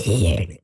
7.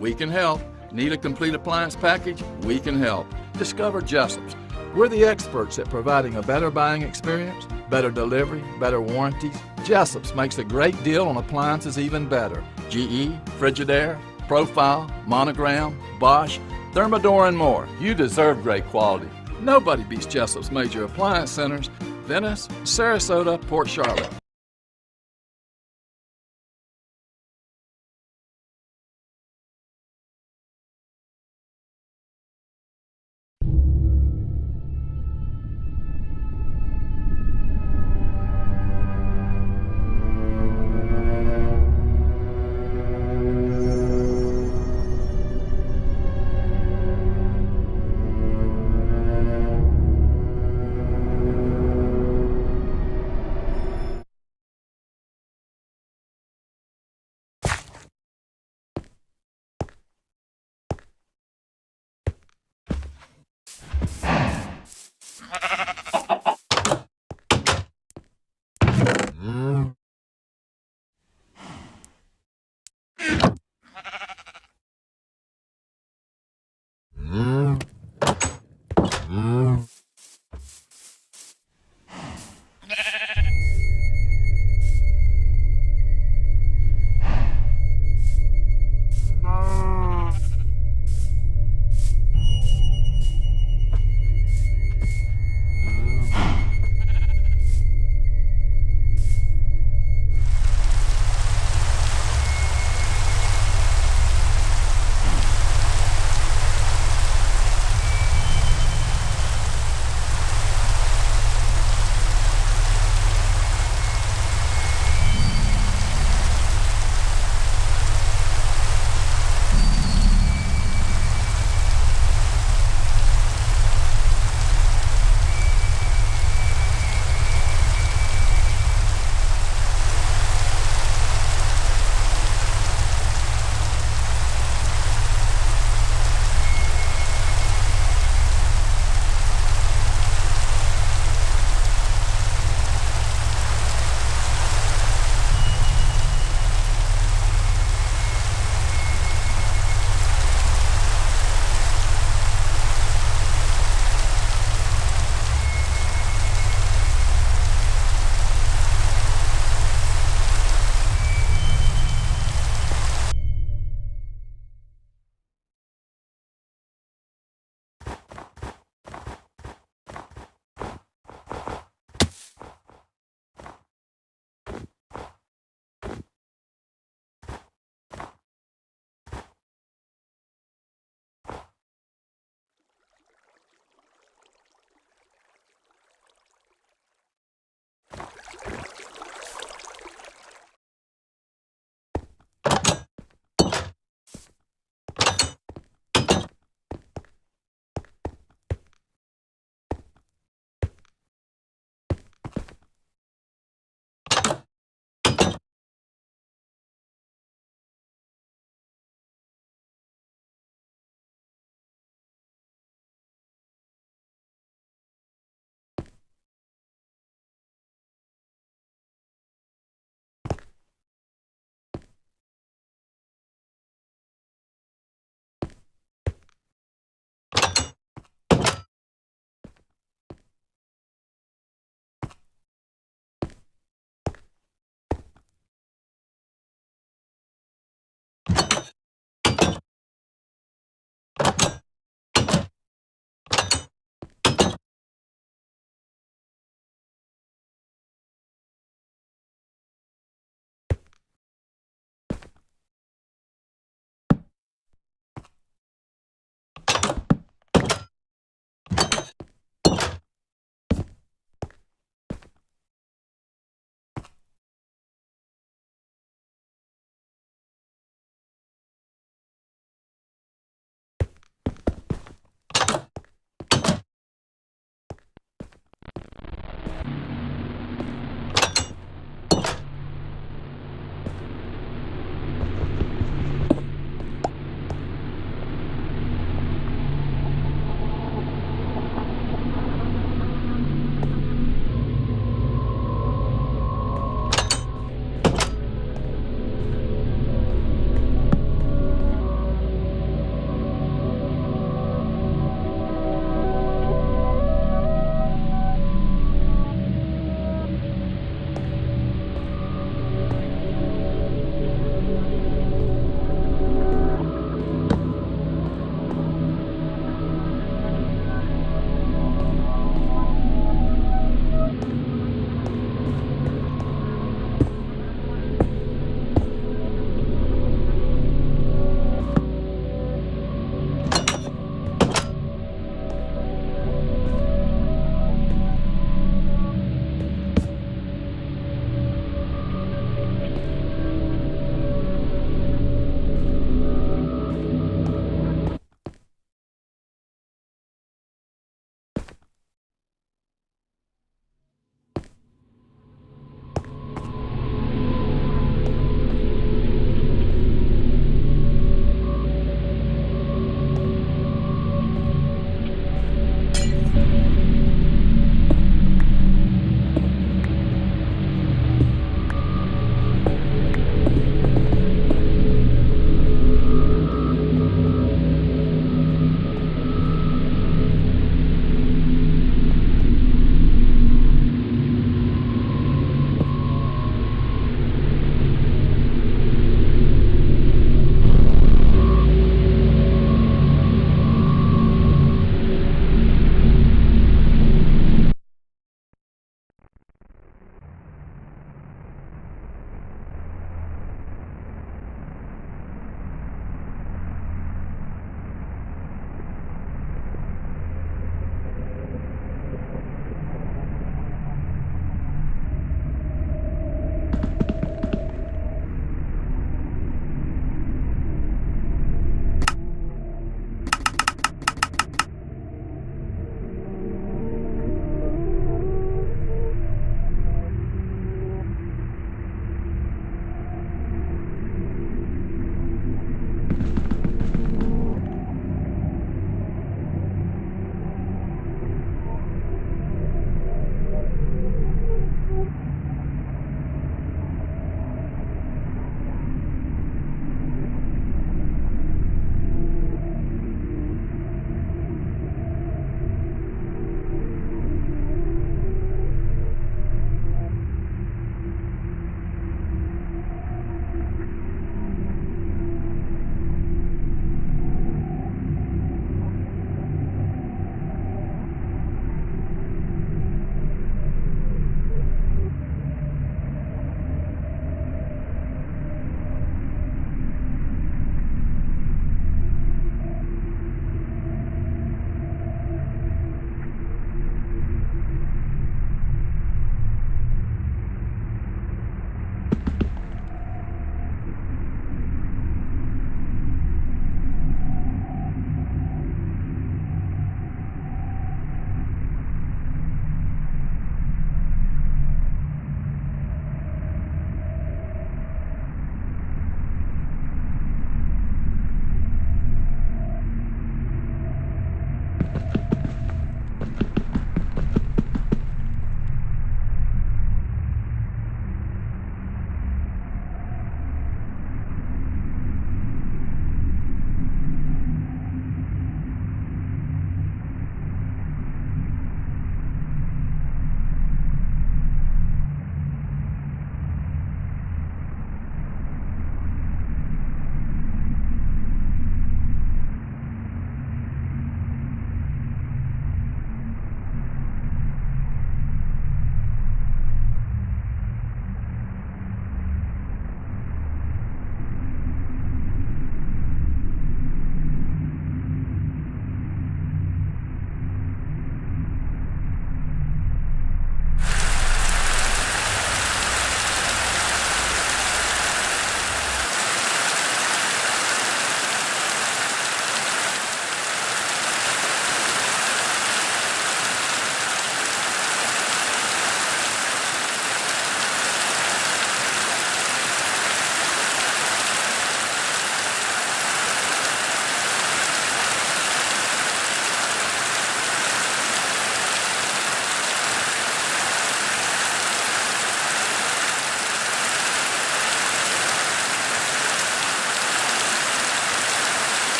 We can help. Need a complete appliance package? We can help. Discover Jessup's. We're the experts at providing a better buying experience, better delivery, better warranties. Jessup's makes a great deal on appliances even better. GE, Frigidaire, Profile, Monogram, Bosch, Thermador, and more. You deserve great quality. Nobody beats Jessup's major appliance centers: Venice, Sarasota, Port Charlotte.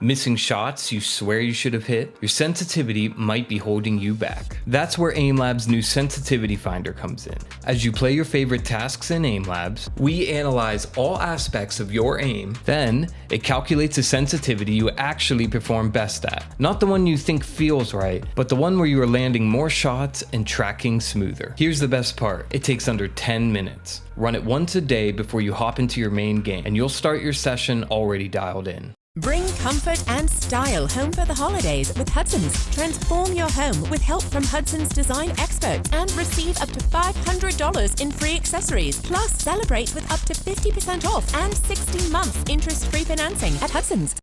Missing shots you swear you should have hit? Your sensitivity might be holding you back. That's where AimLab's new Sensitivity Finder comes in. As you play your favorite tasks in AimLabs, we analyze all aspects of your aim, then it calculates the sensitivity you actually perform best at. Not the one you think feels right, but the one where you are landing more shots and tracking smoother. Here's the best part, it takes under 10 minutes. Run it once a day before you hop into your main game, and you'll start your session already dialed in. Bring comfort and style home for the holidays with Hudson's. Transform your home with help from Hudson's design experts and receive up to $500 in free accessories. Plus, celebrate with up to 50% off and 16 months interest-free financing at Hudson's.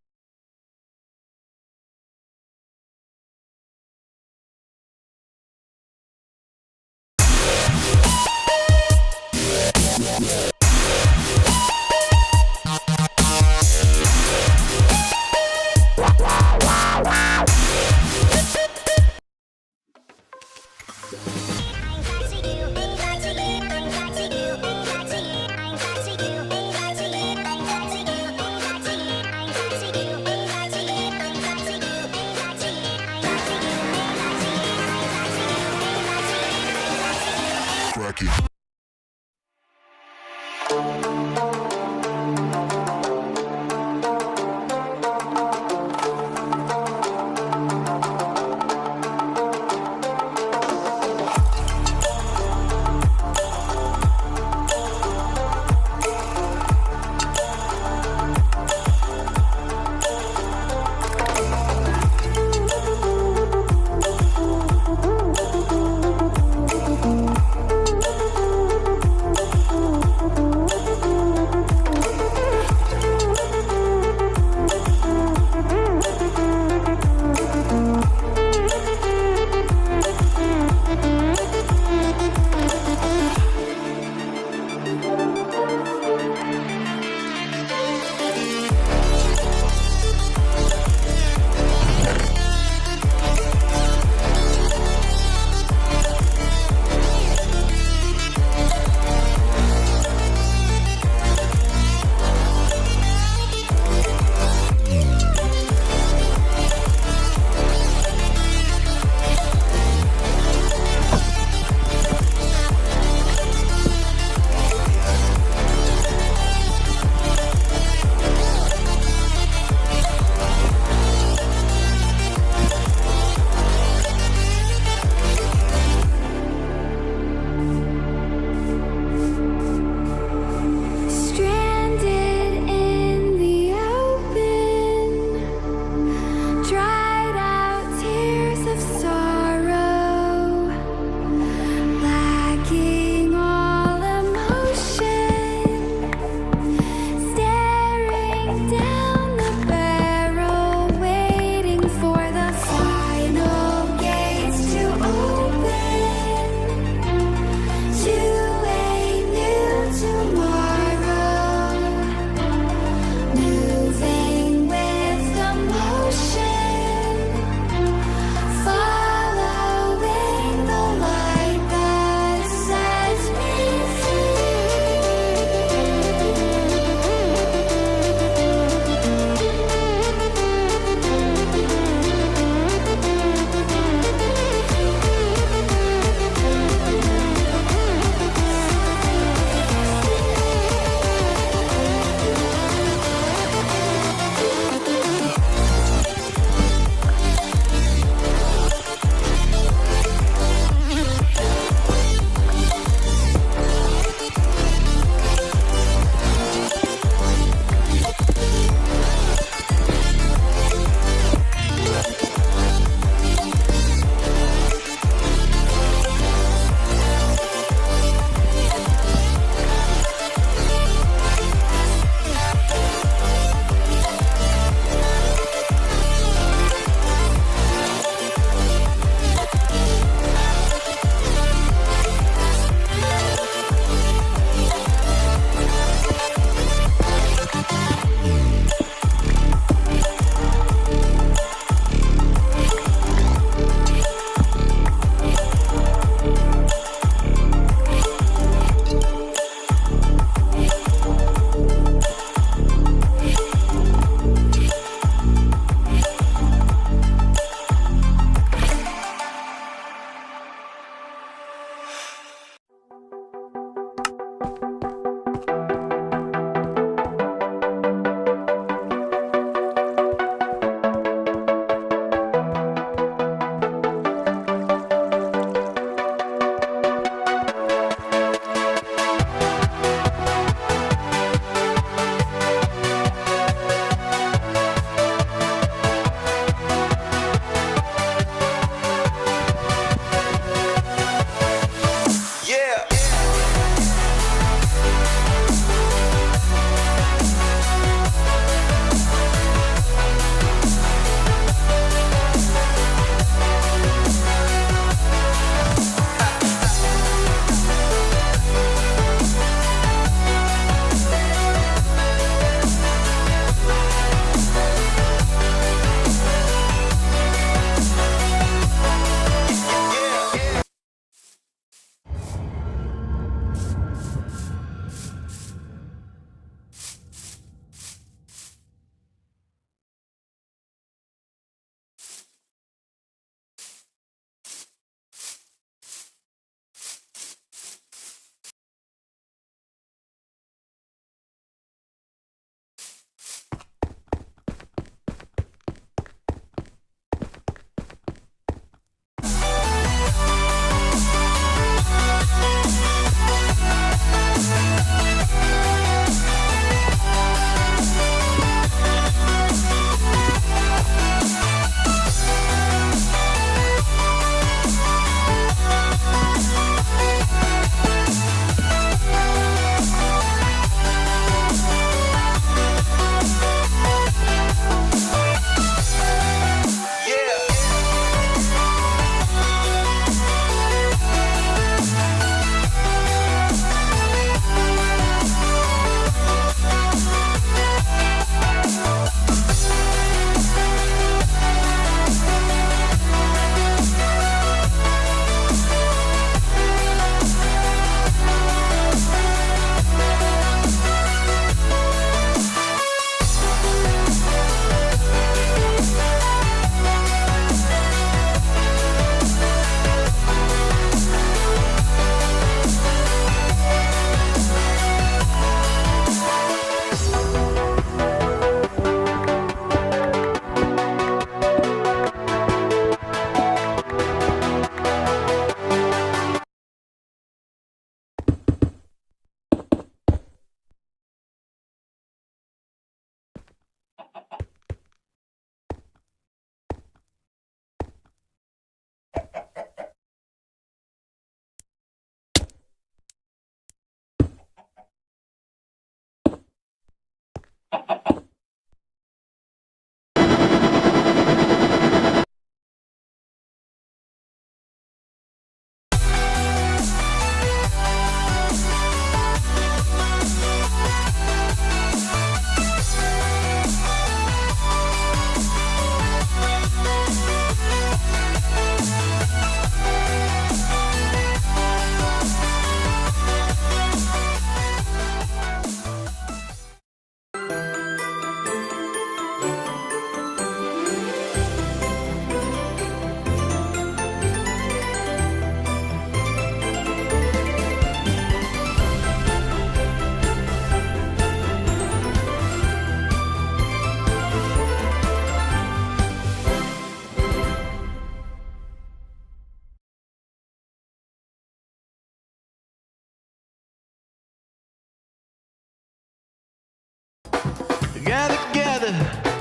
gather together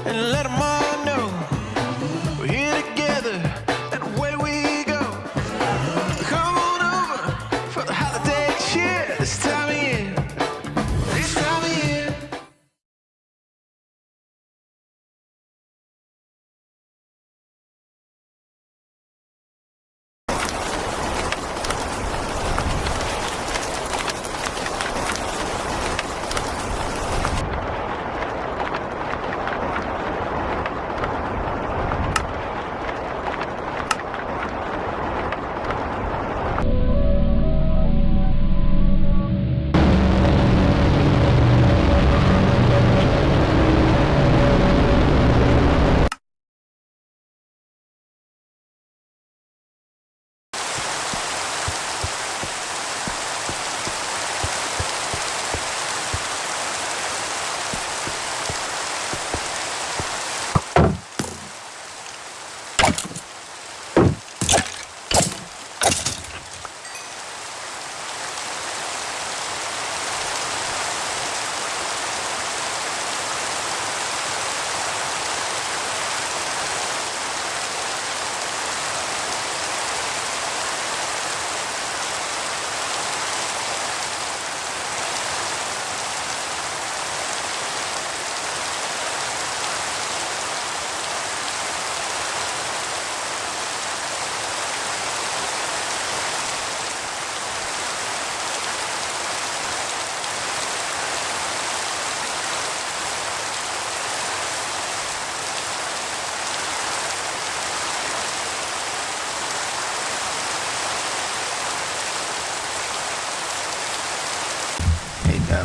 and let them all know we're here together and away we go. Come on over for the holiday cheer this time of year. This time of year.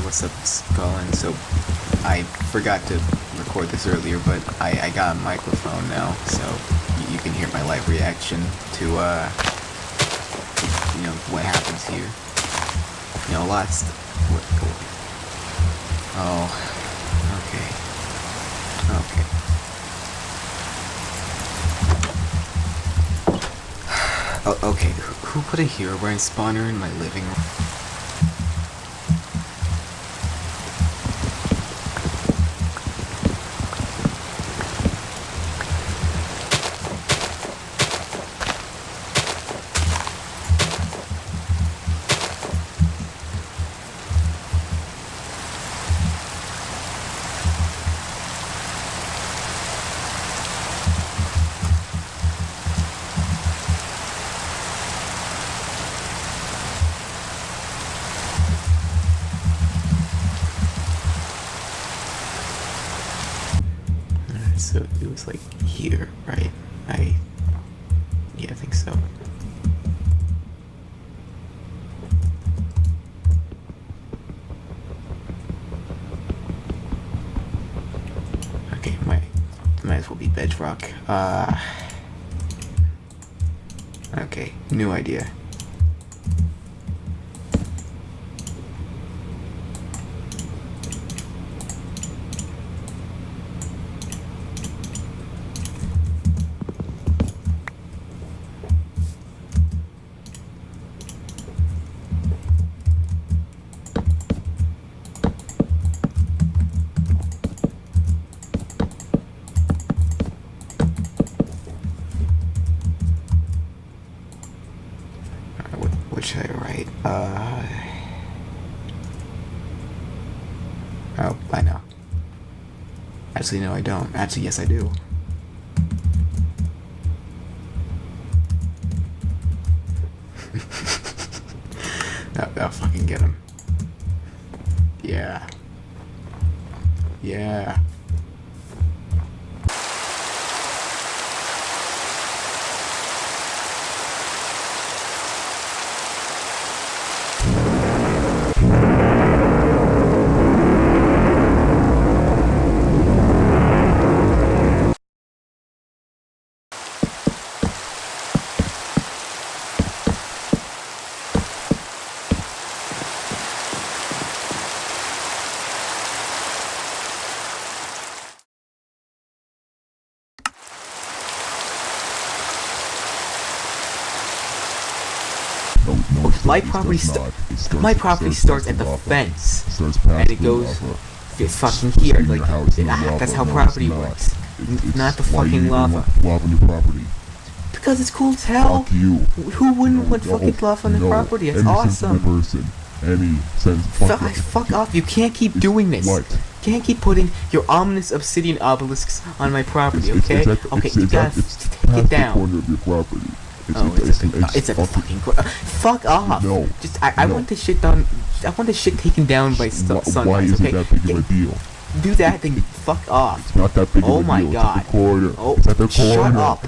What's up, Colin? So, I forgot to record this earlier, but I got a microphone now, so you can hear my live reaction to, what happens here. Lots. Oh, okay. Okay, who put a Herobrine spawner in my living room? So it was like here, right? I think so. Okay, might as well be bedrock. Okay, new idea. What should I write? Oh, I know. Actually, no, I don't. Actually, yes, I do. That'll fucking get him. Yeah. Yeah. My property starts at the fence, and it goes It's fucking here. In Like, your house in the lava. that's how No, property it's not. works. It's Not the why you fucking even lava. want lava on your property. Because it's cool as hell. Fuck you. Who wouldn't want No, fucking lava on their no. property? It's Any awesome. sensible person. Any sense. Fuck off. You can't keep doing this. What? You can't keep putting your ominous obsidian obelisks on my property, okay? Okay, you gotta it's take past it the down. corner of your property. It's at the fucking fuck off. No. I No. want this shit done. I want this shit taken down by sunrise. Why is okay? it that big of a deal? Do that, then fuck off. It's not that big Oh of a my deal. god. It's at the corner. Oh, It's at the corner. shut up.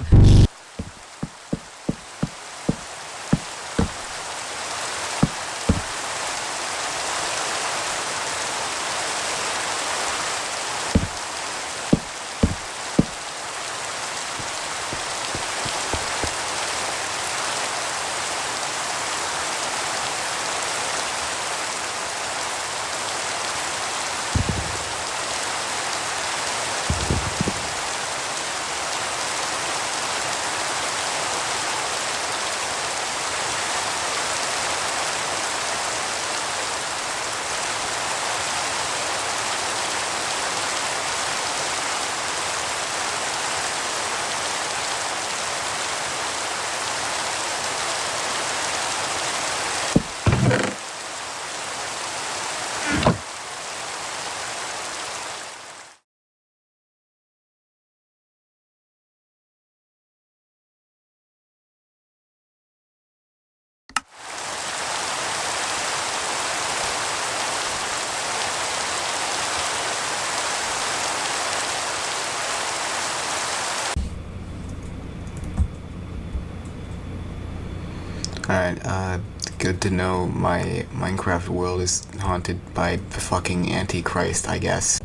Alright, good to know my Minecraft world is haunted by the fucking Antichrist, I guess.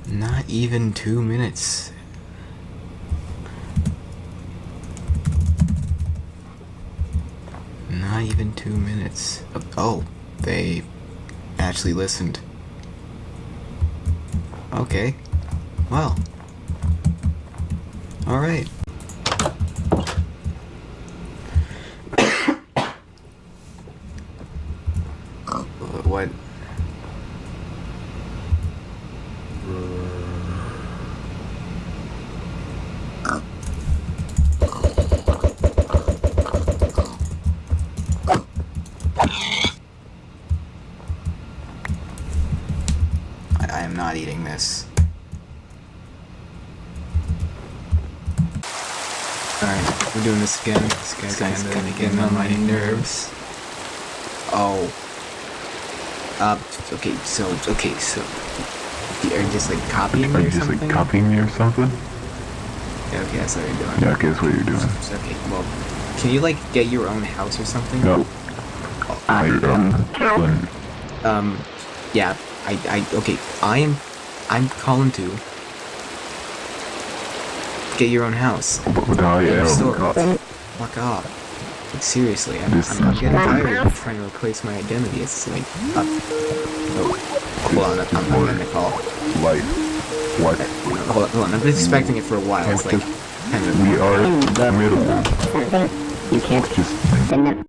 Not even 2 minutes. Not even 2 minutes. Oh, they actually listened. Okay. Well. Alright. What? I am not eating this. Alright, we're doing this again. This guy's kinda getting on my nerves. Oh. Okay, so, are you just like copying me or something? copying me or something? Yeah, okay, that's what you're doing. Yeah, I guess what you're doing. Okay, well, can you like get your own house or something? No. Yeah, okay, I'm calling to get your own house. Fuck off. Like, seriously, I'm getting tired of trying to replace my identity. It's like, hold on, I'm gonna call. Life. What? Hold on, I've been expecting it for a while. It's like, kind of. We are middle. You can't Just send them.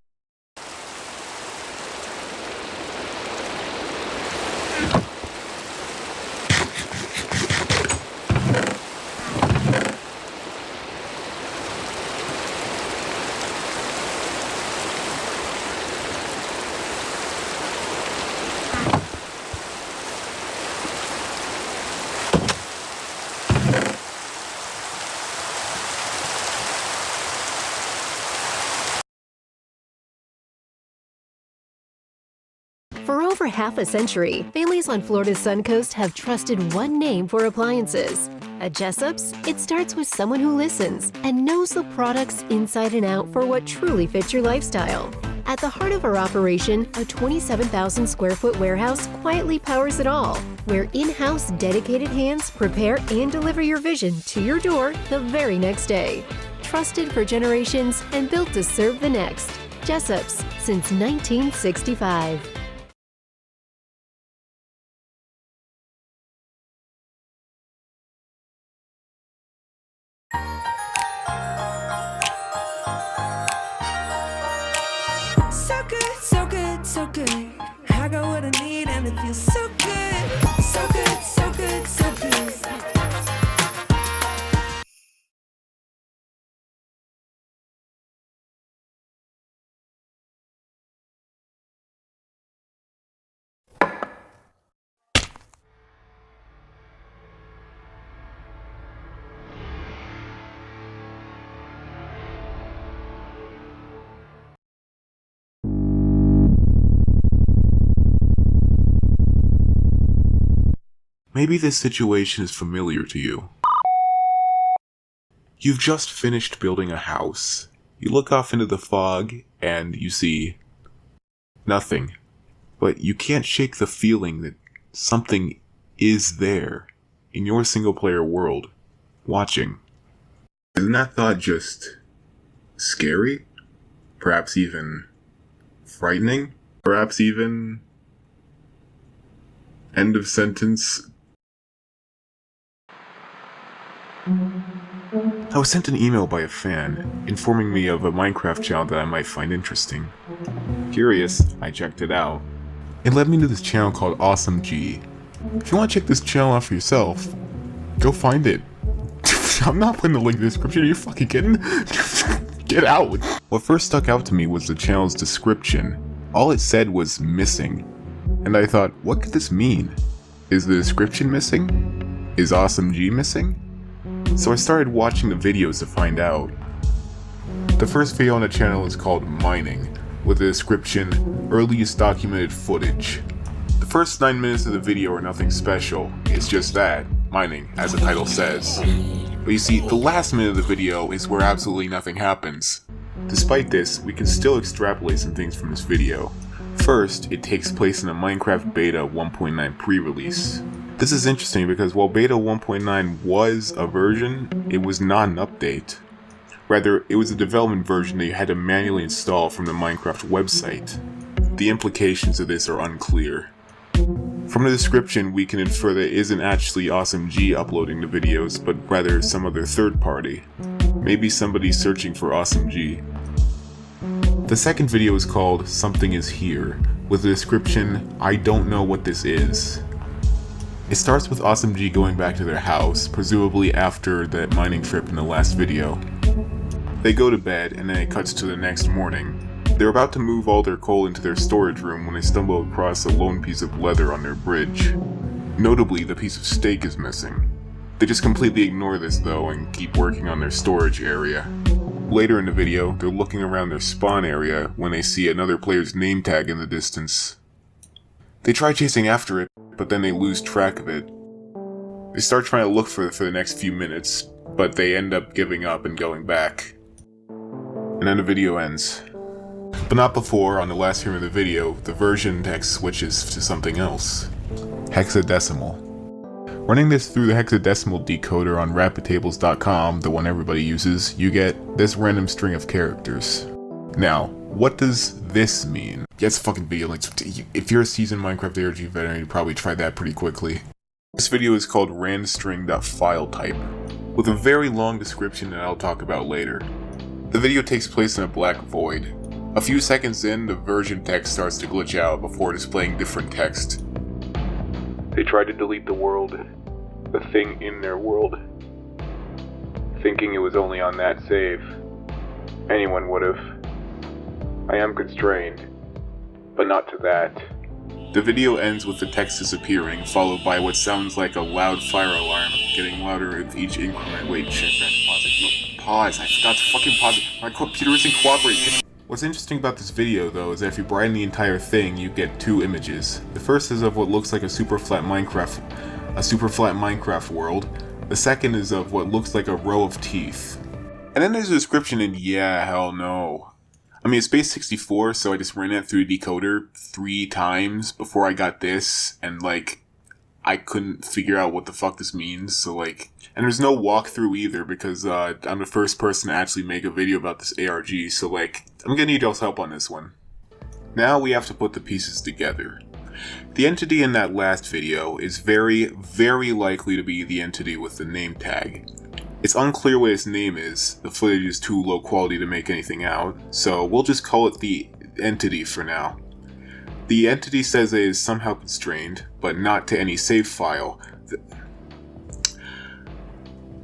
For over half a century, families on Florida's Sun Coast have trusted one name for appliances. At Jessup's, it starts with someone who listens and knows the products inside and out for what truly fits your lifestyle. At the heart of our operation, a 27,000 square foot warehouse quietly powers it all, where in-house dedicated hands prepare and deliver your vision to your door the very next day. Trusted for generations and built to serve the next. Jessup's, since 1965. So good, so good, so good. I got what I need and and it feels so good, so good, so good, so good. Maybe this situation is familiar to you. You've just finished building a house. You look off into the fog and you see nothing. But you can't shake the feeling that something is there in your single-player world, watching. Isn't that thought just scary? Perhaps even frightening? Perhaps even end of sentence. I was sent an email by a fan, informing me of a Minecraft channel that I might find interesting. Curious, I checked it out. It led me to this channel called Awesome G. If you want to check this channel out for yourself, go find it. I'm not putting the link in the description, are you fucking kidding? Get out! What first stuck out to me was the channel's description. All it said was missing. And I thought, what could this mean? Is the description missing? Is Awesome G missing? So I started watching the videos to find out. The first video on the channel is called Mining, with the description, earliest documented footage. The first 9 minutes of the video are nothing special, it's just that, mining, as the title says. But you see, the last minute of the video is where absolutely nothing happens. Despite this, we can still extrapolate some things from this video. First, it takes place in a Minecraft Beta 1.9 pre-release. This is interesting because while Beta 1.9 was a version, it was not an update. Rather, it was a development version that you had to manually install from the Minecraft website. The implications of this are unclear. From the description, we can infer that it isn't actually Awesome G uploading the videos, but rather some other third party. Maybe somebody searching for Awesome G. The second video is called Something Is Here, with the description, I don't know what this is. It starts with Awesome G going back to their house, presumably after that mining trip in the last video. They go to bed, and then it cuts to the next morning. They're about to move all their coal into their storage room when they stumble across a lone piece of leather on their bridge. Notably, the piece of steak is missing. They just completely ignore this though and keep working on their storage area. Later in the video, they're looking around their spawn area when they see another player's name tag in the distance. They try chasing after it, but then they lose track of it. They start trying to look for it for the next few minutes, but they end up giving up and going back. And then the video ends. But not before, on the last frame of the video, the version text switches to something else. Hexadecimal. Running this through the hexadecimal decoder on rapidtables.com, the one everybody uses, you get this random string of characters. Now, what does this mean? Yeah, it's a fucking video. Like, if you're a seasoned Minecraft ARG veteran, you probably tried that pretty quickly. This video is called randstring.filetype, with a very long description that I'll talk about later. The video takes place in a black void. A few seconds in, the version text starts to glitch out before displaying different text. They tried to delete the world, the thing in their world, thinking it was only on that save. Anyone would've. I am constrained, but not to that. The video ends with the text disappearing, followed by what sounds like a loud fire alarm, getting louder with each increment. Wait, shit, pause it. Pause, I forgot to fucking pause it. My computer isn't cooperating. What's interesting about this video, though, is that if you brighten the entire thing, you get two images. The first is of what looks like a super flat Minecraft world. The second is of what looks like a row of teeth. And then there's a description, and yeah, hell no. I mean, it's base 64, so I just ran it through a decoder 3 times before I got this, and like, I couldn't figure out what the fuck this means, so like, and there's no walkthrough either, because I'm the first person to actually make a video about this ARG, so like, I'm gonna need y'all's help on this one. Now we have to put the pieces together. The entity in that last video is very, very likely to be the entity with the name tag. It's unclear what its name is, the footage is too low quality to make anything out, so we'll just call it the entity for now. The entity says it is somehow constrained, but not to any save file.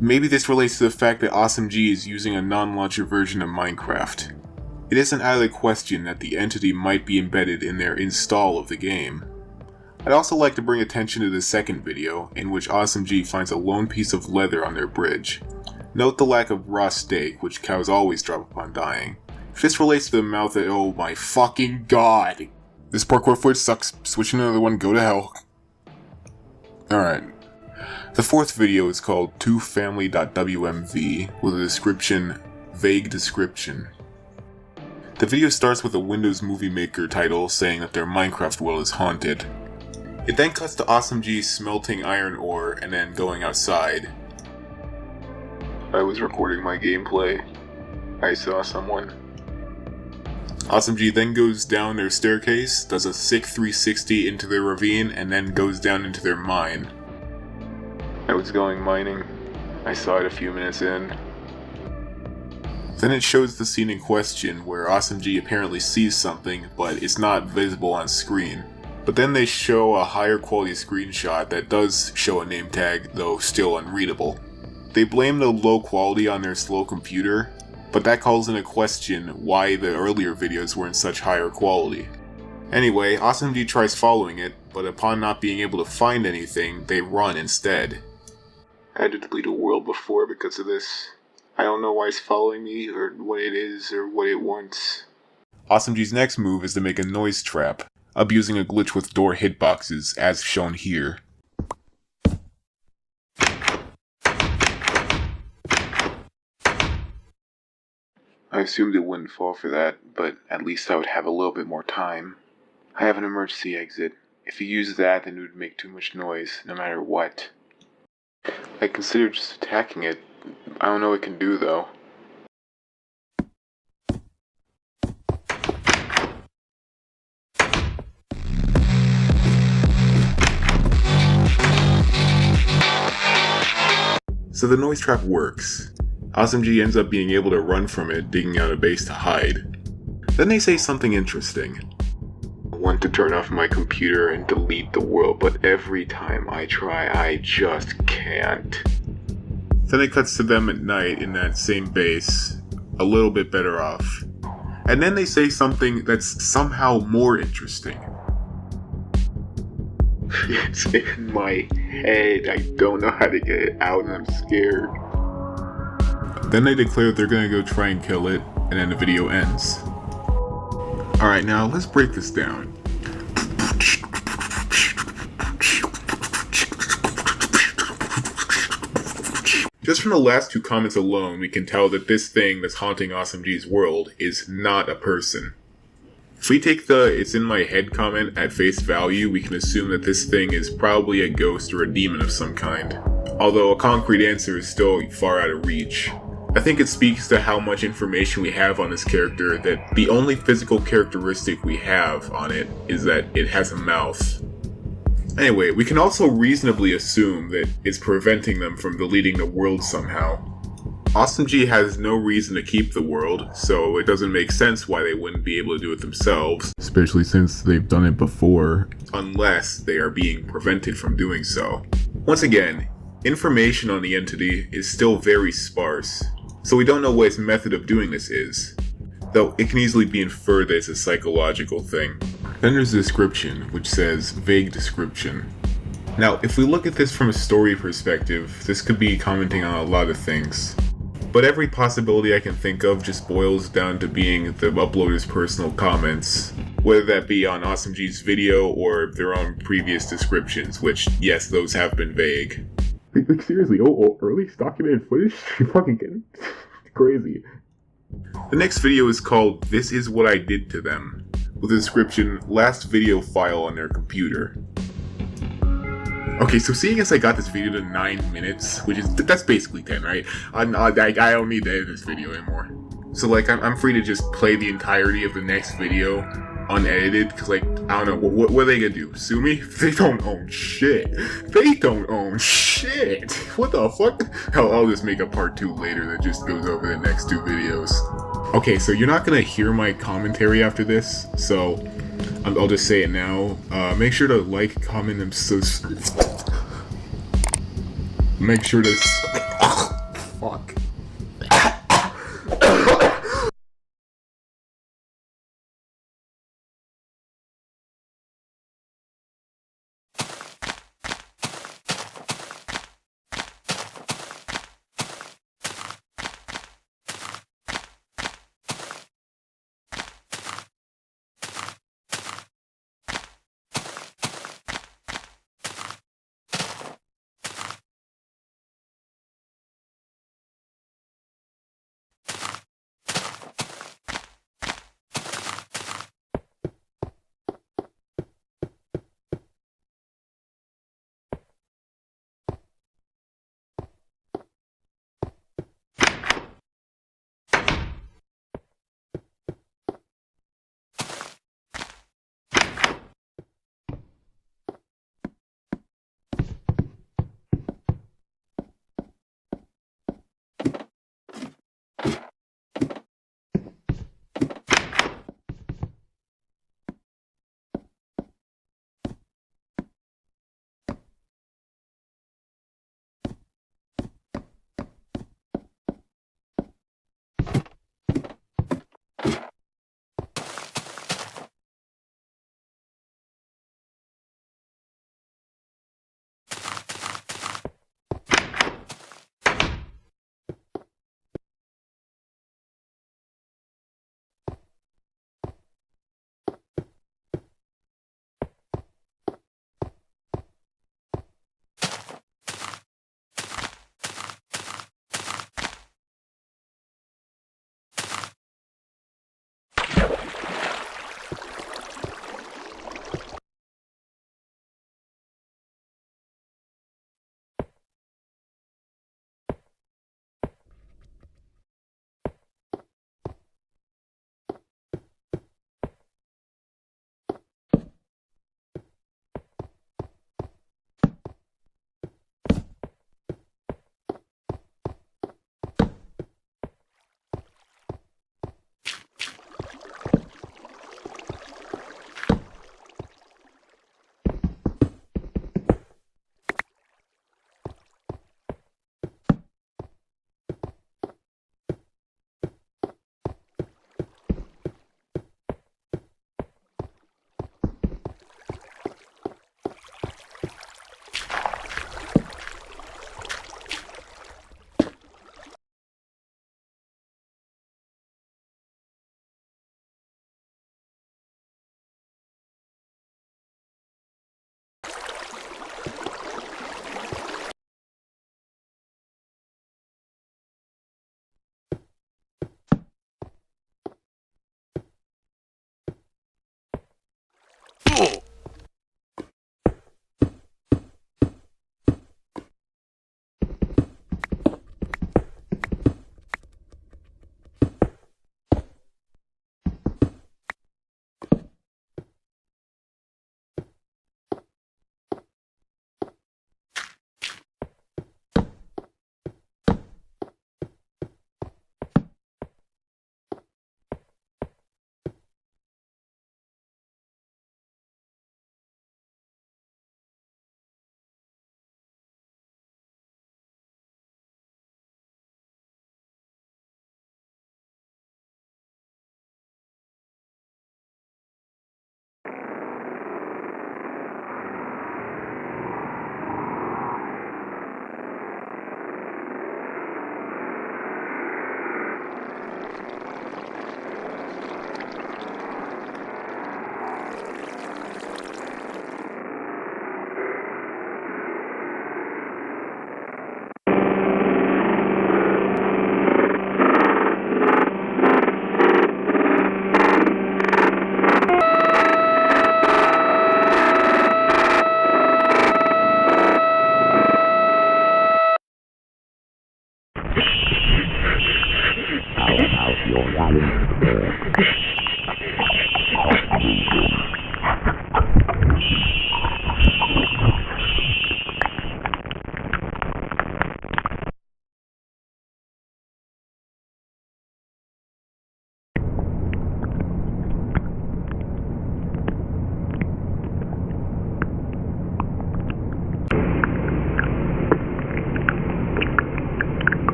Maybe this relates to the fact that Awesome G is using a non-launcher version of Minecraft. It isn't out of the question that the entity might be embedded in their install of the game. I'd also like to bring attention to the second video, in which Awesome G finds a lone piece of leather on their bridge. Note the lack of raw steak, which cows always drop upon dying. If this relates to the mouth that, oh my fucking god! This parkour footage sucks, switching to another one, go to hell. Alright. The fourth video is called 2family.wmv with a description, vague description. The video starts with a Windows Movie Maker title saying that their Minecraft world is haunted. It then cuts to Awesome G smelting iron ore and then going outside. I was recording my gameplay. I saw someone. Awesome G then goes down their staircase, does a sick 360 into their ravine, and then goes down into their mine. I was going mining. I saw it a few minutes in. Then it shows the scene in question where Awesome G apparently sees something, but it's not visible on screen. But then they show a higher quality screenshot that does show a name tag, though still unreadable. They blame the low quality on their slow computer, but that calls into question why the earlier videos were in such higher quality. Anyway, Awesome G tries following it, but upon not being able to find anything, they run instead. I had to delete a world before because of this. I don't know why it's following me, or what it is, or what it wants. Awesome G's next move is to make a noise trap, abusing a glitch with door hitboxes, as shown here. I assumed it wouldn't fall for that, but at least I would have a little bit more time. I have an emergency exit. If you use that, then it would make too much noise, no matter what. I considered just attacking it. I don't know what it can do, though. So the noise trap works. Awesome G ends up being able to run from it, digging out a base to hide. Then they say something interesting. I want to turn off my computer and delete the world, but every time I try, I just can't. Then it cuts to them at night in that same base, a little bit better off. And then they say something that's somehow more interesting. It's in my head, I don't know how to get it out and I'm scared. Then they declare that they're gonna go try and kill it, and then the video ends. Alright, now let's break this down. Just from the last two comments alone, we can tell that this thing that's haunting Awesome G's world is not a person. If we take the "it's in my head" comment at face value, we can assume that this thing is probably a ghost or a demon of some kind. Although a concrete answer is still far out of reach. I think it speaks to how much information we have on this character that the only physical characteristic we have on it is that it has a mouth. Anyway, we can also reasonably assume that it's preventing them from deleting the world somehow. Awesome G has no reason to keep the world, so it doesn't make sense why they wouldn't be able to do it themselves, especially since they've done it before, unless they are being prevented from doing so. Once again, information on the entity is still very sparse, so we don't know what its method of doing this is, though it can easily be inferred that it's a psychological thing. Then there's the description, which says, vague description. Now, if we look at this from a story perspective, this could be commenting on a lot of things. But every possibility I can think of just boils down to being the uploader's personal comments, whether that be on Awesome G's video or their own previous descriptions, which, yes, those have been vague. Like seriously, early documented footage? You fucking kidding? Crazy. The next video is called "This Is What I Did to Them," with the description, last video file on their computer. Okay, so seeing as I got this video to 9 minutes, that's basically 10, right? I don't need to edit this video anymore. So like, I'm free to just play the entirety of the next video unedited, because like, I don't know, what are they gonna do? Sue me? They don't own shit. They don't own shit. What the fuck? I'll just make a part 2 later that just goes over the next 2 videos. Okay, so you're not gonna hear my commentary after this, so I'll just say it now. Make sure to like, comment, and make sure to fuck.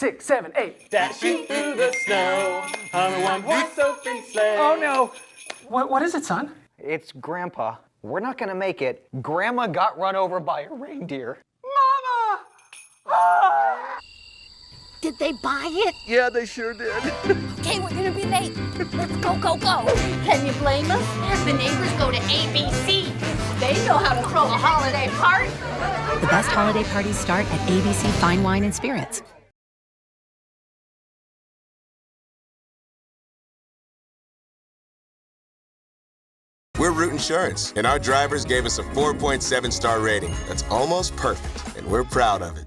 6, 7, 8. Dashing through the snow on a one-horse open sleigh. Oh no! What is it, son? It's Grandpa. We're not gonna make it. Grandma got run over by a reindeer. Mama! Ah! Did they buy it? Yeah, they sure did. Okay, we're gonna be late. Let's go, go, go. Can you blame us? The neighbors go to ABC. They know how to throw a holiday party. The best holiday parties start at ABC Fine Wine and Spirits. We're Root Insurance, and our drivers gave us a 4.7-star rating. That's almost perfect, and we're proud of it.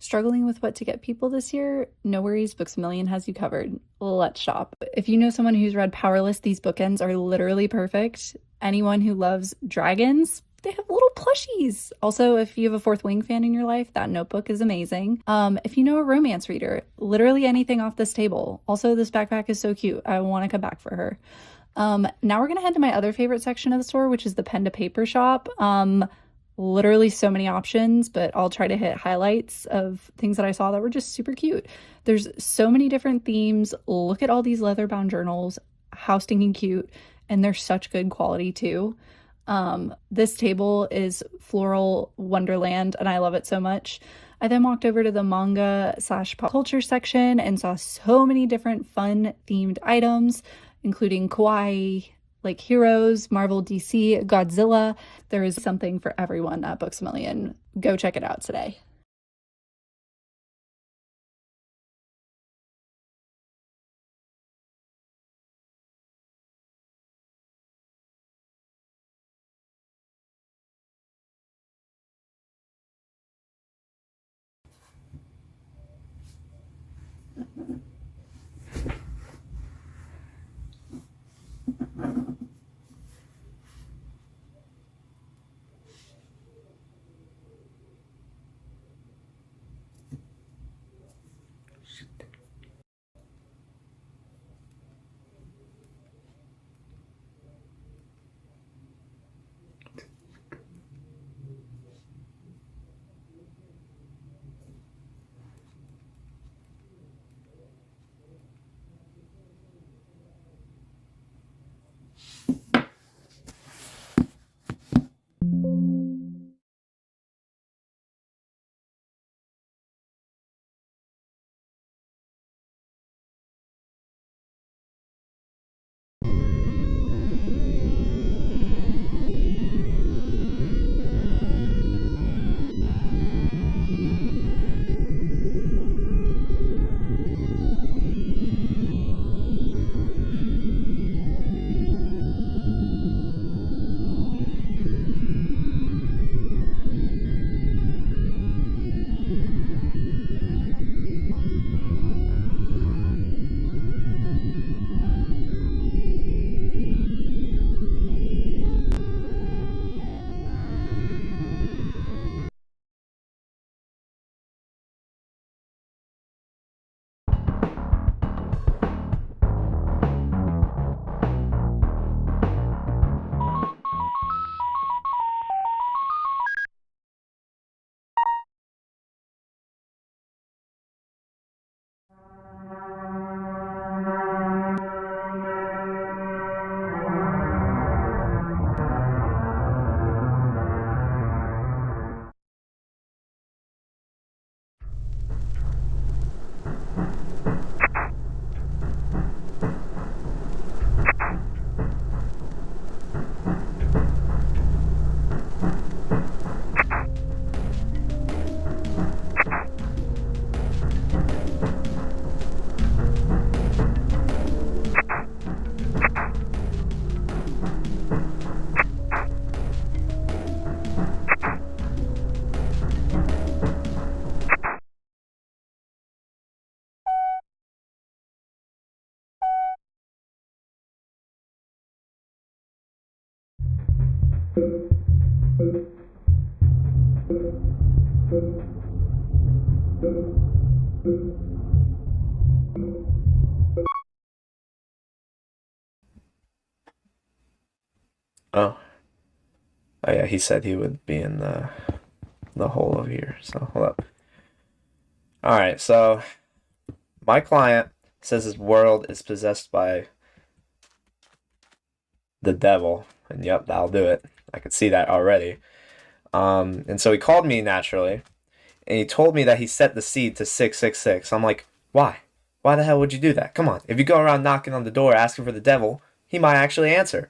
Struggling with what to get people this year? No worries, Books A Million has you covered. Let's shop. If you know someone who's read Powerless, these bookends are literally perfect. Anyone who loves dragons, they have little plushies. Also, if you have a Fourth Wing fan in your life, that notebook is amazing. If you know a romance reader, literally anything off this table. Also, this backpack is so cute. I want to come back for her. Now we're going to head to my other favorite section of the store, which is the pen to paper shop. Literally so many options, but I'll try to hit highlights of things that I saw that were just super cute. There's so many different themes. Look at all these leather bound journals, how stinking cute, and they're such good quality too. This table is Floral Wonderland and I love it so much. I then walked over to the manga / pop culture section and saw so many different fun themed items, including kawaii, like heroes, Marvel, DC, Godzilla. There is something for everyone at Books A Million. Go check it out today. Oh. Oh yeah, he said he would be in the hole over here. So hold up. Alright, so my client says his world is possessed by the devil. And yep, that'll do it. I could see that already. And so he called me naturally. And he told me that he set the seed to 666. I'm like, why? Why the hell would you do that? Come on. If you go around knocking on the door asking for the devil, he might actually answer.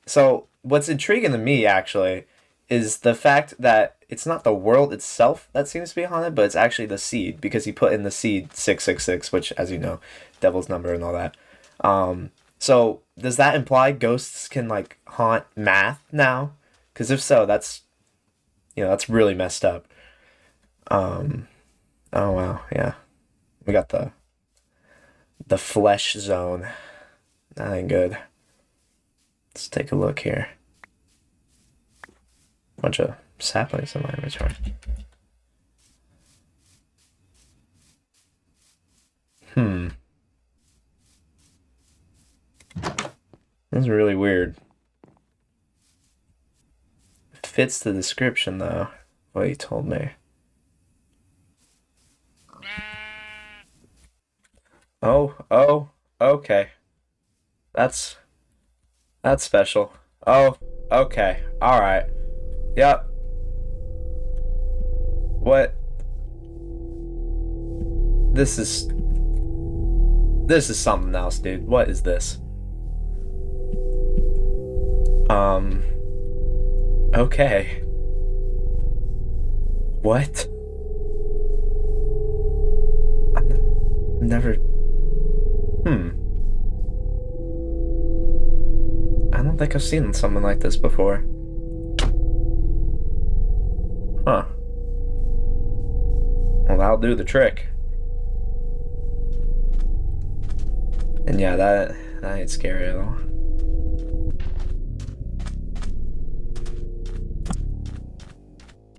So what's intriguing to me, actually, is the fact that it's not the world itself that seems to be haunted, but it's actually the seed, because he put in the seed 666, which, as you know, devil's number and all that. So does that imply ghosts can, like, haunt math now? Because if so, that's really messed up. Oh wow, yeah. We got the flesh zone. That ain't good. Let's take a look here. Bunch of saplings in my inventory. This is really weird. It fits the description though, what he told me. Oh, okay. That's special. Oh, okay. Alright. Yep. What? This is something else, dude. What is this? Okay. What? I've never... I don't think I've seen something like this before. Huh. Well, that'll do the trick. And yeah, that ain't scary at all.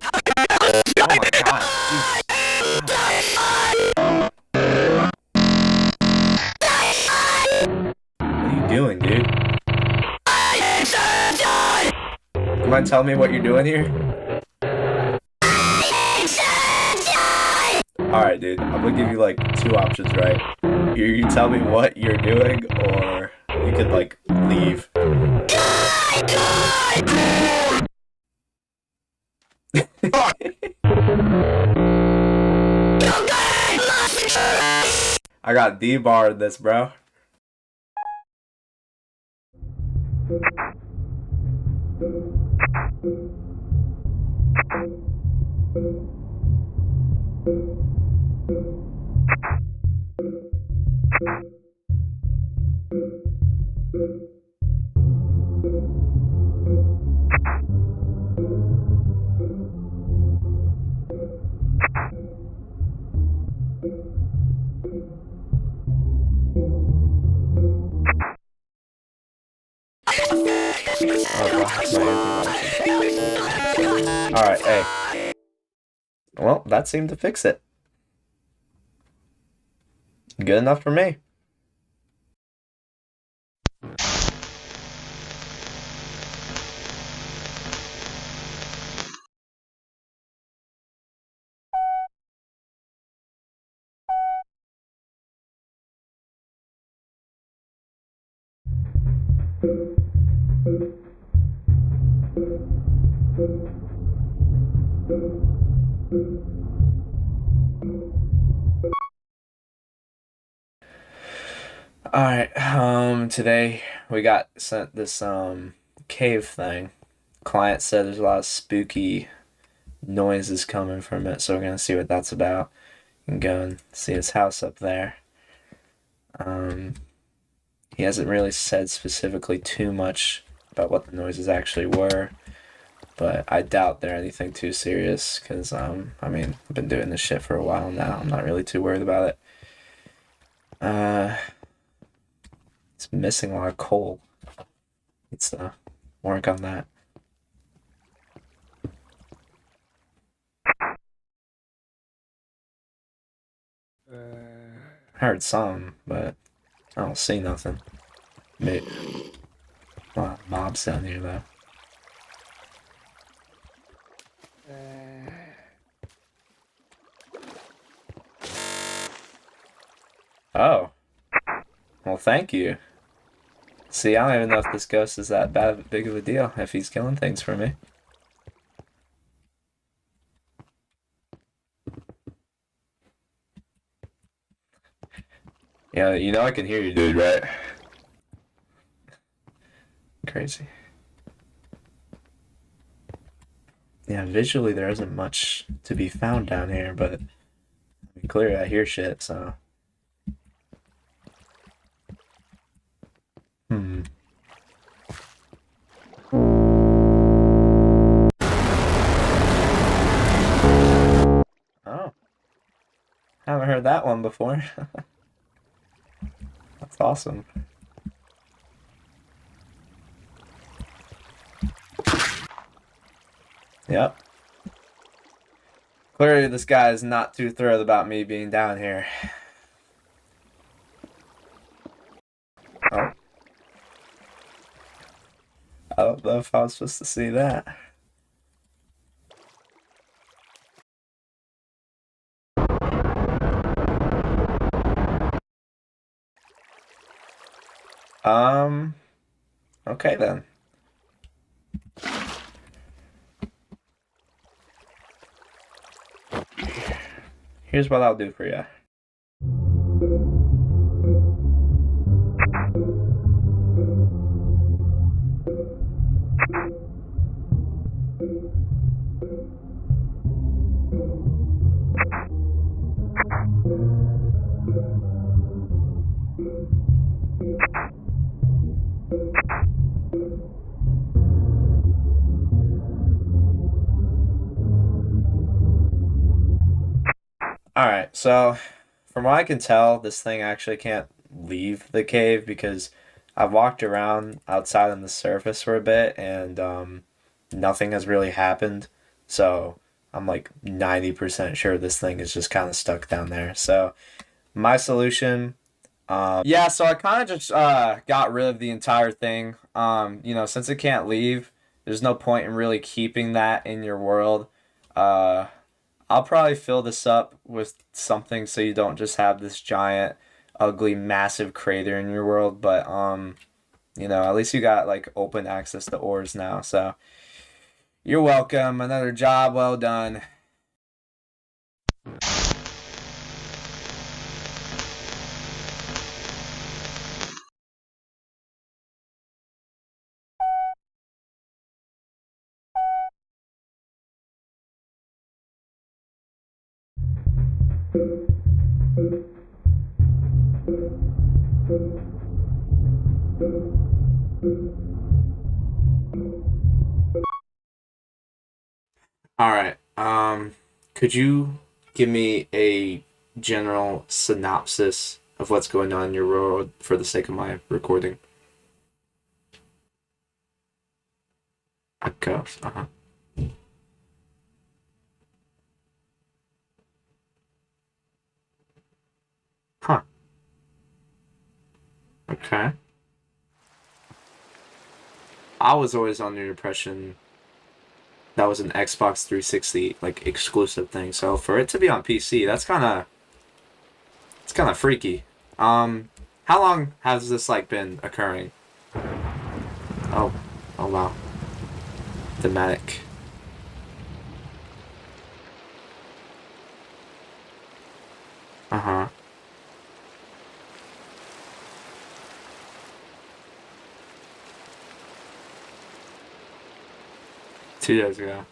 Oh my god. What are you doing, dude? You mind telling me what you're doing here? Alright, dude. I'm gonna give you like two options, right? You tell me what you're doing, or you could like leave. I got D-barred this, bro. Alright, hey. Well, that seemed to fix it. Good enough for me. Alright, today we got sent this cave thing. Client said there's a lot of spooky noises coming from it, so we're gonna see what that's about. And go and see his house up there. He hasn't really said specifically too much about what the noises actually were, but I doubt they're anything too serious, because I mean, I've been doing this shit for a while now. I'm not really too worried about it. It's missing a lot of coal. Needs to work on that. I heard some, but I don't see nothing. Maybe a lot of mobs down here though. Oh. Well, thank you. See, I don't even know if this ghost is that big of a deal if he's killing things for me. Yeah, you know I can hear you, dude, right? Crazy. Yeah, visually there isn't much to be found down here, but clearly I hear shit, so... heard that one before. That's awesome. Yep. Clearly this guy is not too thrilled about me being down here. Oh. I don't know if I was supposed to see that. Okay then. Here's what I'll do for you. Alright, so from what I can tell, this thing actually can't leave the cave because I've walked around outside on the surface for a bit and nothing has really happened. So I'm like 90% sure this thing is just kind of stuck down there. So my solution, yeah, so I kind of just got rid of the entire thing. You know, since it can't leave, there's no point in really keeping that in your world. I'll probably fill this up with something so you don't just have this giant, ugly, massive crater in your world. But, you know, at least you got, like, open access to ores now. So, you're welcome. Another job well done. Alright, could you give me a general synopsis of what's going on in your world for the sake of my recording? Of course, Huh. Okay. I was always under the impression that was an Xbox 360 like exclusive thing. So for it to be on PC, it's kind of freaky. How long has this like been occurring? Oh wow. Thematic. Uh-huh. Two days ago.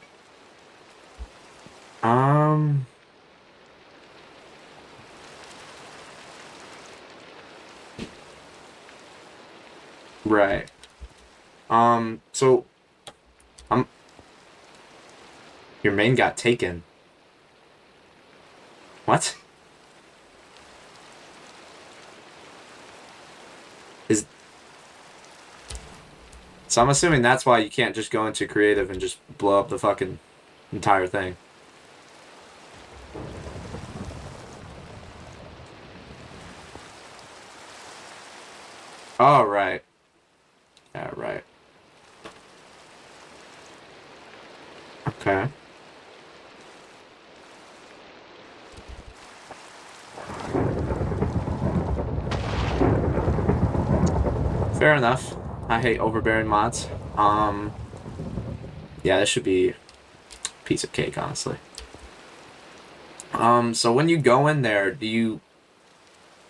Right. So, your main got taken. What? So I'm assuming that's why you can't just go into creative and just blow up the fucking entire thing. Oh, right. Yeah, right. Okay. Fair enough. I hate overbearing mods. Yeah, this should be a piece of cake, honestly. So when you go in there,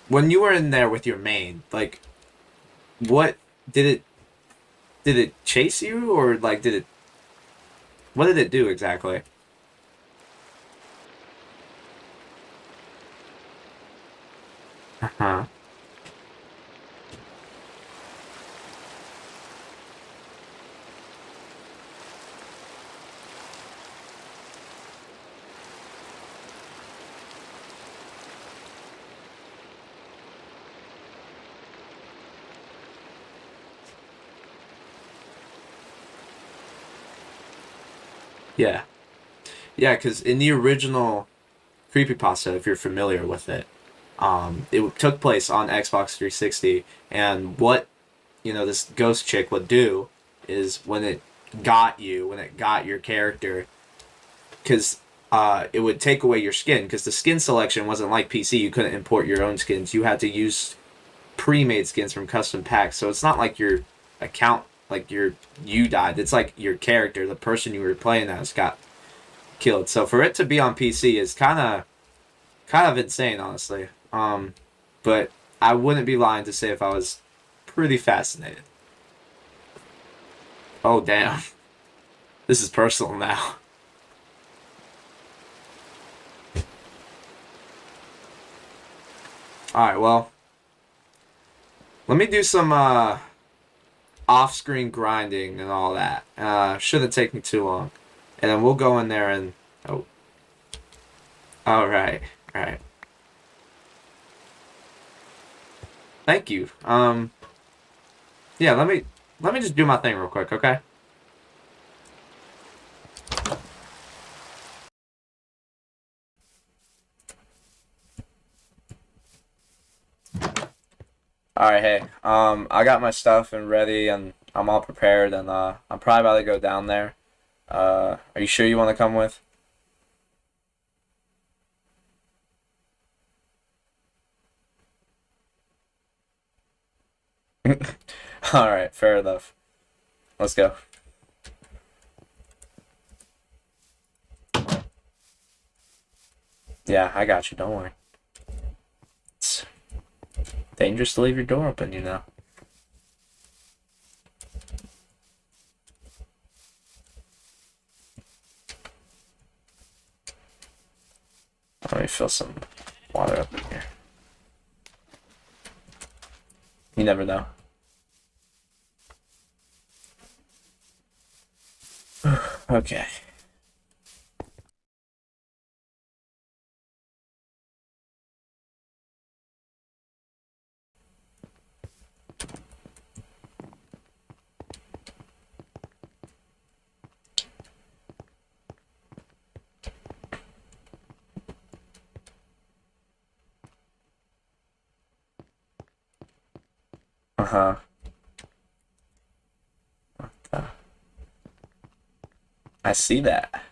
when you were in there with your main, like, what did it chase you, or like what did it do exactly? Uh-huh. Yeah. Yeah, because in the original creepypasta, if you're familiar with it, it took place on Xbox 360, and what, you know, this ghost chick would do is when it got your character, because it would take away your skin, because the skin selection wasn't like PC. You couldn't import your own skins. You had to use pre-made skins from custom packs. So it's not like your account, like you died. It's like your character, the person you were playing as, got killed. So for it to be on PC is kind of insane, honestly. But I wouldn't be lying to say if I was pretty fascinated. Oh damn, this is personal now. All right, well, let me do some off-screen grinding and all that. Shouldn't take me too long, and then we'll go in there and all right. Thank you. Yeah, let me just do my thing real quick, okay? Alright, hey, I got my stuff and ready, and I'm all prepared, and I'm probably about to go down there. Are you sure you want to come with? Alright, fair enough. Let's go. Yeah, I got you, don't worry. It's dangerous to leave your door open, you know. Let me fill some water up in here. You never know. Okay. Uh-huh. What the? I see that.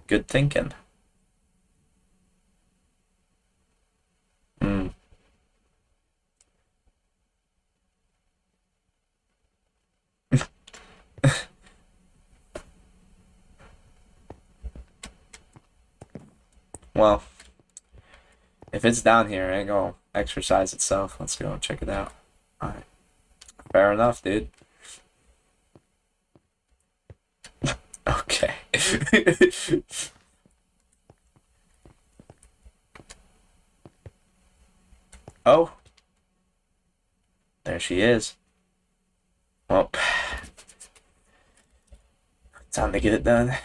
Good thinking. Hmm. Well, if it's down here, it ain't gonna exercise itself. Let's go and check it out. Alright. Fair enough, dude. Okay. Oh. There she is. Well, time to get it done.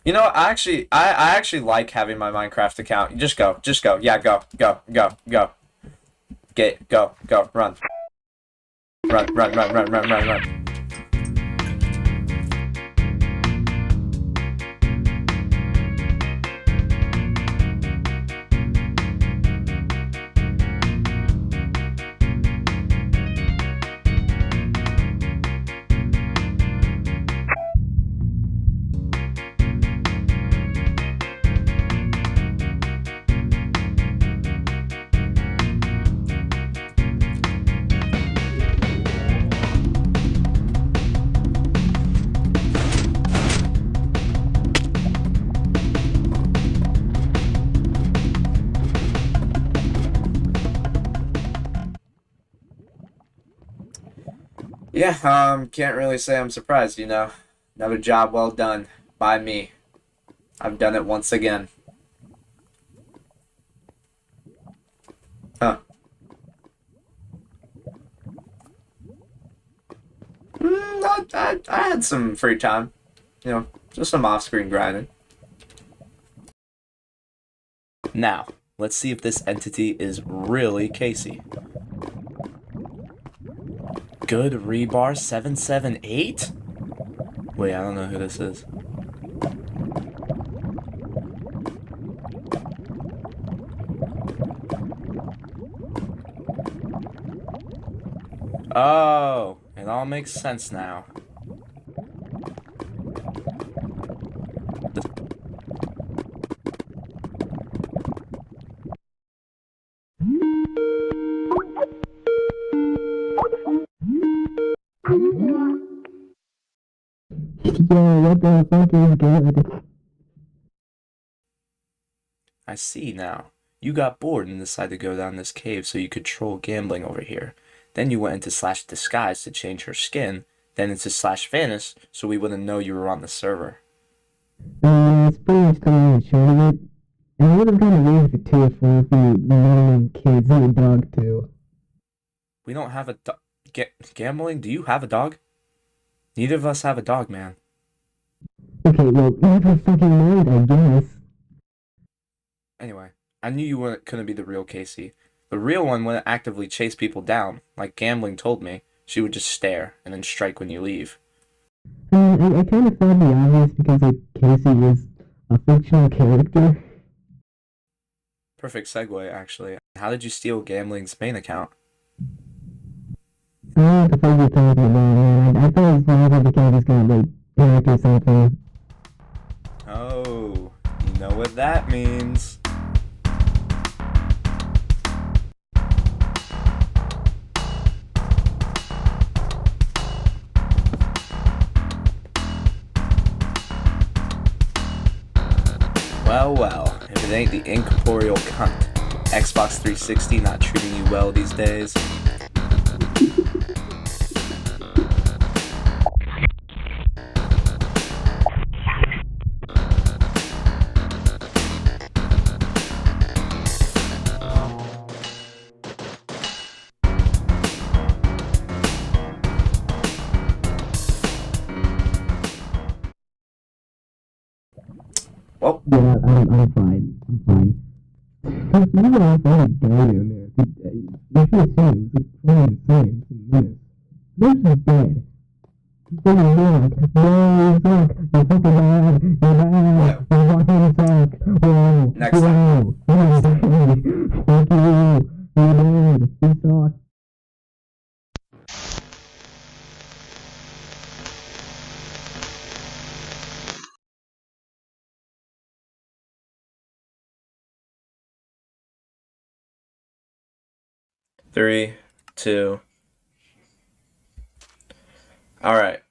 You know, I actually like having my Minecraft account. Just go. Yeah, go. Go, run. Run. Yeah, can't really say I'm surprised, you know. Another job well done by me. I've done it once again. Huh. I had some free time. You know, just some off-screen grinding. Now, let's see if this entity is really Casey. Good Rebar 778? Wait, I don't know who this is. Oh, it all makes sense now. Yo, what the fuck is good? I see now. You got bored and decided to go down this cave so you could troll gambling over here. Then you went into slash disguise to change her skin, then into slash Vanis so we wouldn't know you were on the server. It's pretty much the short of it. And I would have gone away with it too if we normal kids and a dog too. We don't have a dog. Gambling? Do you have a dog? Neither of us have a dog, man. Okay, well, never fucking mind, I guess. Anyway, I knew you couldn't be the real Casey. The real one wouldn't actively chase people down. Like gambling told me, she would just stare and then strike when you leave. I kind of thought the obvious because like, Casey was a fictional character. Perfect segue, actually. How did you steal gambling's main account? I don't know what the fuck you're talking about, man. I thought it was more like the character's gonna like hack or something. Oh, you know what that means. Well, well, if it ain't the incorporeal cunt. Xbox 360 not treating you well these days. Well, yeah, I'm fine. I'm fine. You were all fine to go down there. You should have seen it. It was like insane. It's a menace. This is dead. This is Zach. No, Zach. You're fucking bad. You're bad. You're fucking Zach. Whoa. Next time. Whoa. You're dead. Fuck you. You're dead. You suck. Three, two. All right.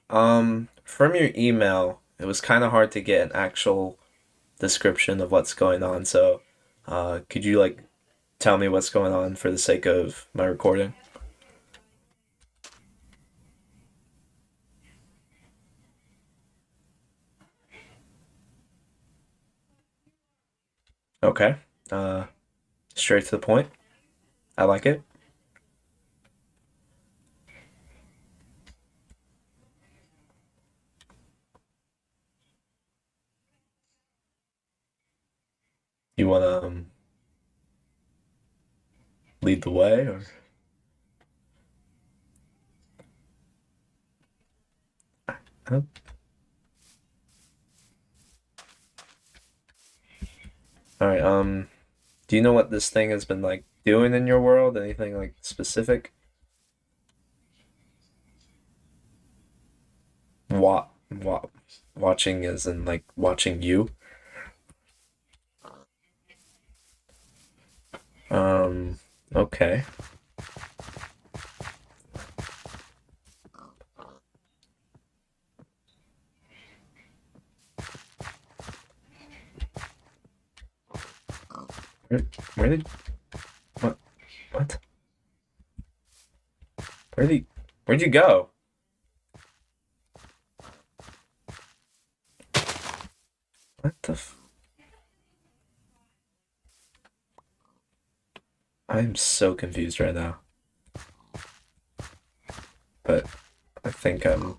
From your email, it was kind of hard to get an actual description of what's going on. So, could you like tell me what's going on for the sake of my recording? Okay. Straight to the point. I like it. You wanna lead the way, or? Huh? All right. Do you know what this thing has been like doing in your world? Anything like specific? Watching as in like watching you? Okay. Where did what where'd you go? What the I'm so confused right now. But I think I'm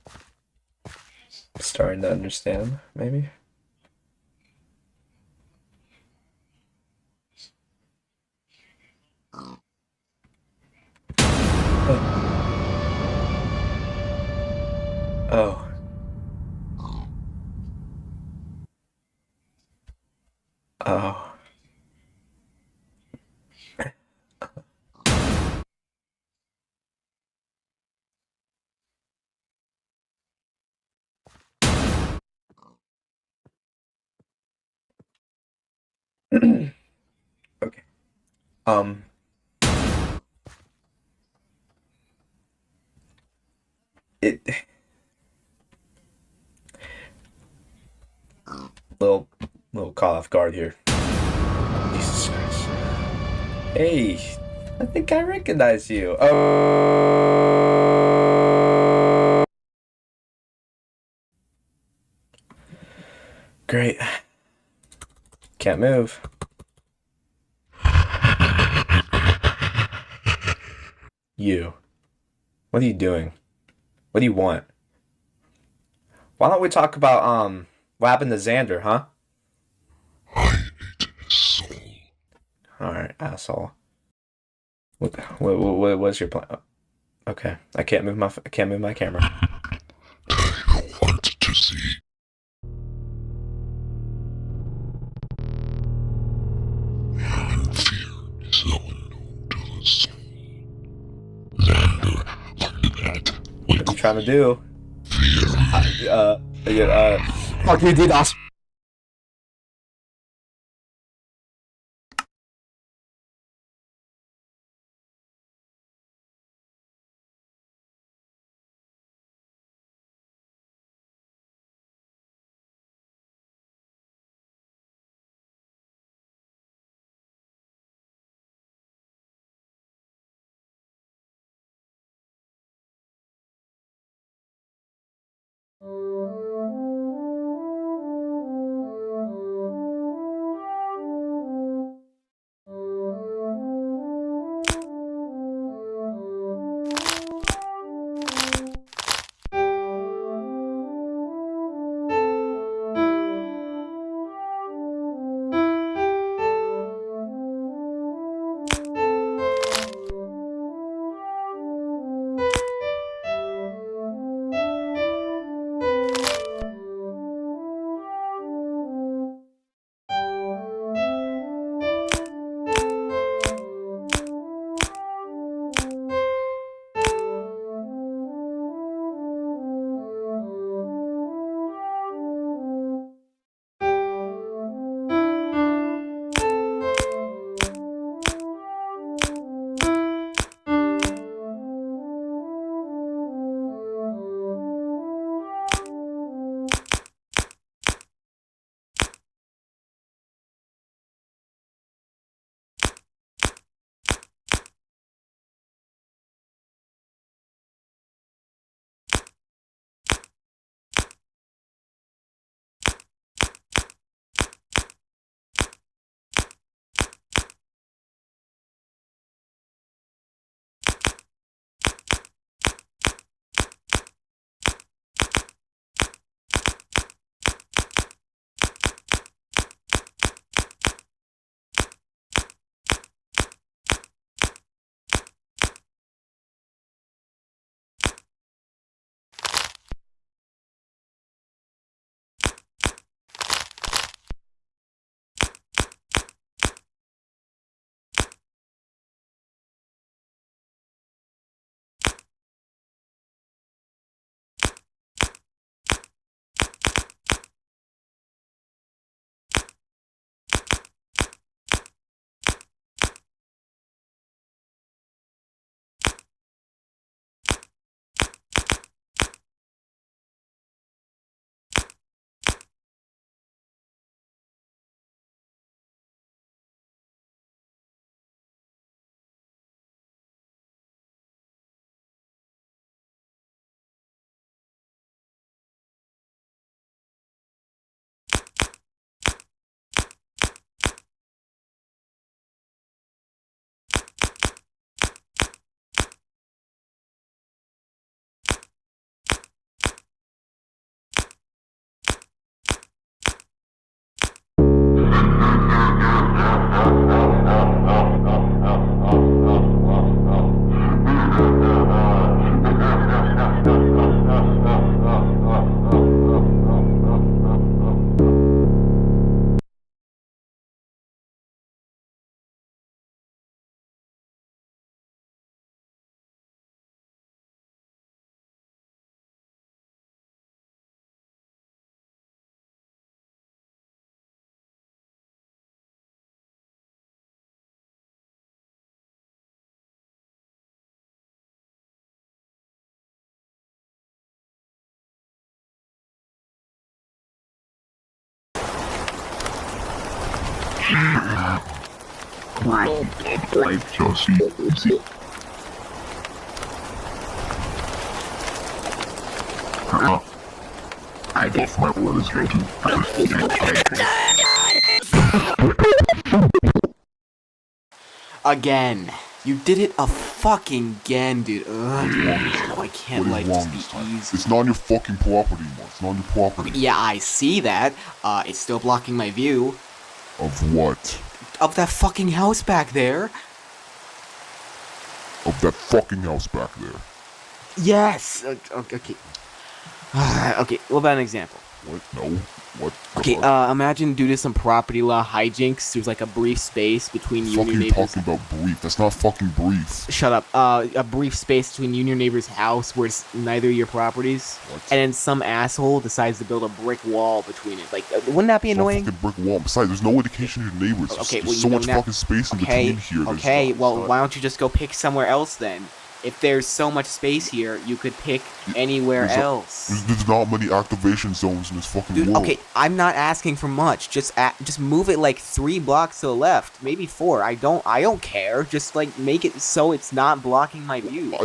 starting to understand, maybe. Oh. Oh. Okay. It little caught off guard here. Jesus Christ. Hey, I think I recognize you. Oh. Great. Can't move. You. What are you doing? What do you want? Why don't we talk about what happened to Xander, huh? Alright, asshole. What's your plan? Okay, I can't move my camera. Want to see? Human fear is unknown to the soul. Xander, look at that. What are you trying to do? Fuck you, DDoS. Life, Josie. I guess my blood is drinking. Again. You did it a fucking again, dude. Ugh. Oh, I can't let this be easy. It's not on your fucking property, man. It's not on your property. Yeah, I see that. It's still blocking my view. Of what? Of that fucking house back there. Of that fucking house back there. Yes. Okay. Okay. What about an example? What? No. What? Okay. Imagine due to some property law hijinks, there's like a brief space between you and your Fucking neighbor's. talking about brief. That's not fucking brief. Shut up. A brief space between you and your neighbor's house where it's neither of your properties, What? and then some asshole decides to build a brick wall between it. Like, wouldn't that be annoying? Fucking brick wall. Besides, there's no indication of your neighbors. Okay, There's well, so you know much now- fucking space in Okay, between here. There's okay. not- Well, it's not- why don't you just go pick somewhere else then? If there's so much space here, you could pick anywhere there's not- else. There's not many activation zones in this fucking Dude, world. okay, I'm not asking for much. Just move it like 3 blocks to the left, maybe 4. I don't care. Just like make it so it's not blocking my view.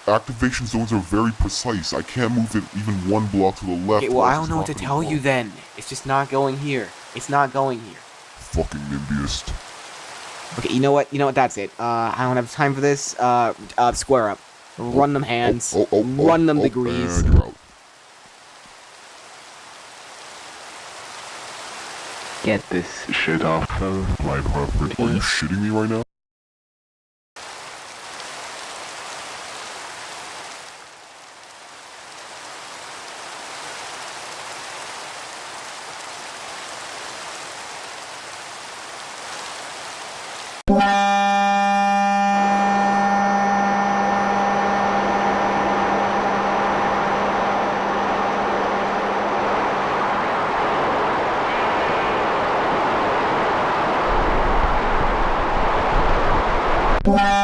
Activation zones are very precise. I can't move it even 1 block to the left. Okay, well, or I it's don't know what to not tell gonna you work. then. It's just not going here. It's not going here. Fucking NIMBYist. Okay, you know what? That's it. I don't have time for this. Square up. Run them hands. Run them degrees. And you're out. Get this shit off of my property. Are you shitting me right now? Bye.